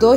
2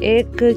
1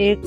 1